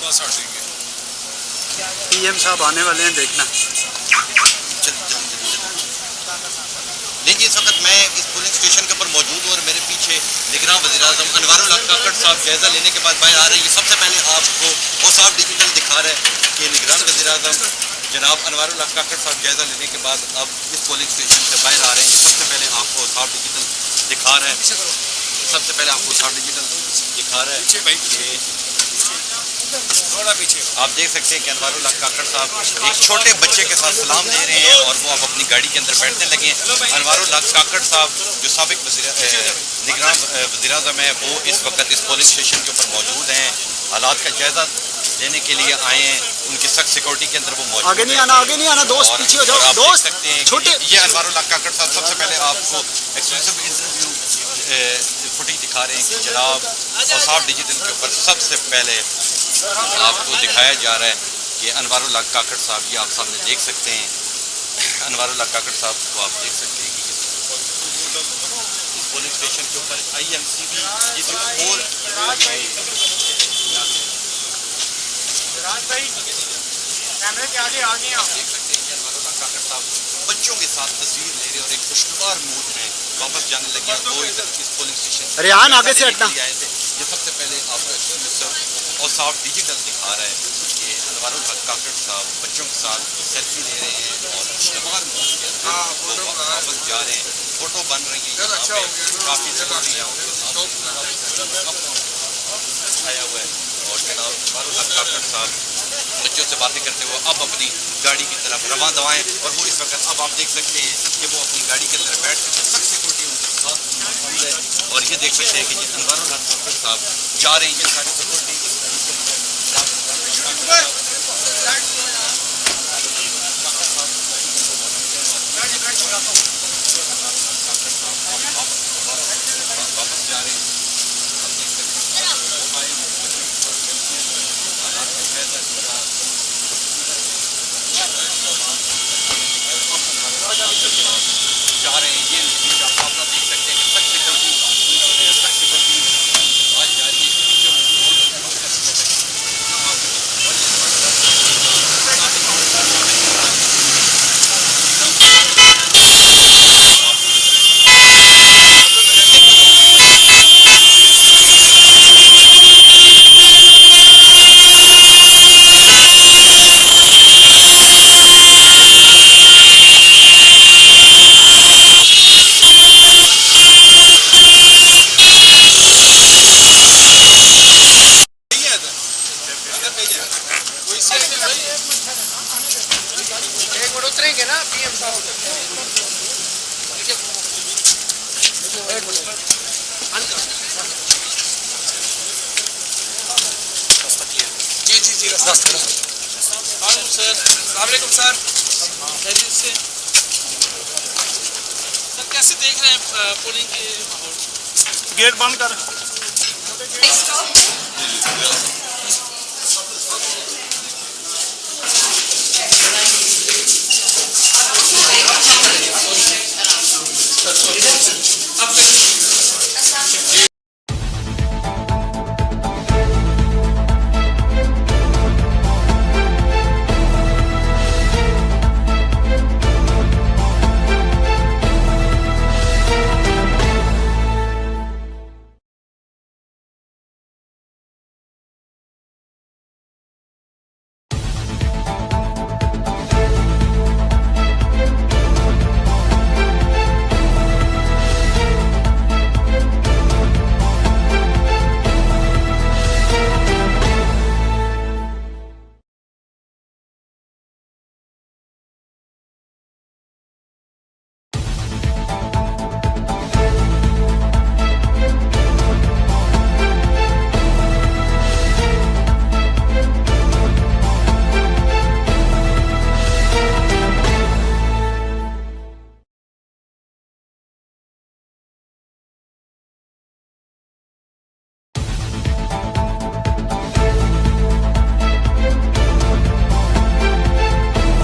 बस हटेंगे। पीएम साहब आने वाले हैं, देखना। नहीं जी, इस वक्त मैं इस पोलिंग स्टेशन के ऊपर मौजूद हूँ और मेरे पीछे निगरान वज़ीर-ए-आज़म अनवारुल हक काकड़ साहब जायजा लेने के बाद बाहर आ रहे हैं। सबसे पहले आपको औसाफ डिजिटल दिखा रहा है कि निगरान वज़ीर-ए-आज़म जनाब अनवारुल हक काकड़ साहब जायजा लेने के बाद अब इस पोलिंग स्टेशन से बाहर आ रहे हैं। सबसे पहले आपको औसाफ डिजिटल दिखा रहा है, सबसे पहले आपको औसाफ डिजिटल दिखा रहा है। थोड़ा पीछे आप देख सकते हैं कि अनवारुल हक काकड़ साहब एक छोटे बच्चे के साथ सलाम दे रहे हैं और वो अब अपनी गाड़ी के अंदर बैठने लगे हैं। अनवारुल हक काकड़ साहब जो साबिक निगरान वज़ीर-ए-आज़म है, वो इस वक्त इस पोलिंग स्टेशन के ऊपर मौजूद हैं। हालात का जायजा लेने के लिए आए हैं। उनकी सख्त सिक्योरिटी के अंदर वो मौजूद आगे नहीं आना दोस्त, पीछे हो जाओ दोस्त। सकते हैं छोटे ये अनवारुल हक काकड़ साहब सबसे पहले आपको एक्सक्लूसिव इंटरव्यू फुटेज दिखा रहे हैं कि जनाब औसाफ डिजिटल के ऊपर सबसे पहले आपको दिखाया जा रहा है कि अनवारुल हक काकड़ साहब, ये आप सामने देख सकते हैं। अनवारुल हक काकड़ साहब को आप देख सकते हैं कि इस पोलिंग स्टेशन के ऊपर IMCB कैमरे के आगे आप देख सकते हैं कि अनवारुल हक काकड़ साहब बच्चों के साथ तस्वीर ले रहे और एक खुशगवार मूड में वापस जाने लगे। वो इधर इस पोलिंग स्टेशन रेहान आगे से हटना। आए थे। ये सबसे पहले आपको एक्सक्लूसिव औसाफ डिजिटल दिखा रहा है कि अनवारुल हक काकड़ साहब बच्चों के साथ सेल्फी ले रहे हैं और खुशगवार मूड के अंदर वो वापस जा रहे हैं। फोटो बन रही है यहाँ पे, काफ़ी जरूरी है आया हुआ है। और जनाब अनवारुल हक काकड़ साहब बच्चों से बातें करते हुए अब अपनी गाड़ी की तरफ रवां दवाएं और वो इस वक्त अब आप देख सकते हैं कि वो अपनी गाड़ी के अंदर बैठ के सख्त सिक्योरिटी उनके साथ मौजूद है। और ये देख सकते हैं कि अनवारुल हक काकड़ साहब जा रहे हैं। ये सारी सिक्योरिटी वापस जा रहे हैं। जा रहे हैं ये आप देख सकते हैं सख्त सिक्योरिटी आज जा रही है। एक मिनट उतरेंगे ना पीएम साहब। जी जी जी रास्ता सर। अस्सलाम वालेकुम सर। खैरियत से सर, कैसे देख रहे हैं पोलिंग के माहौल? गेट बंद कर।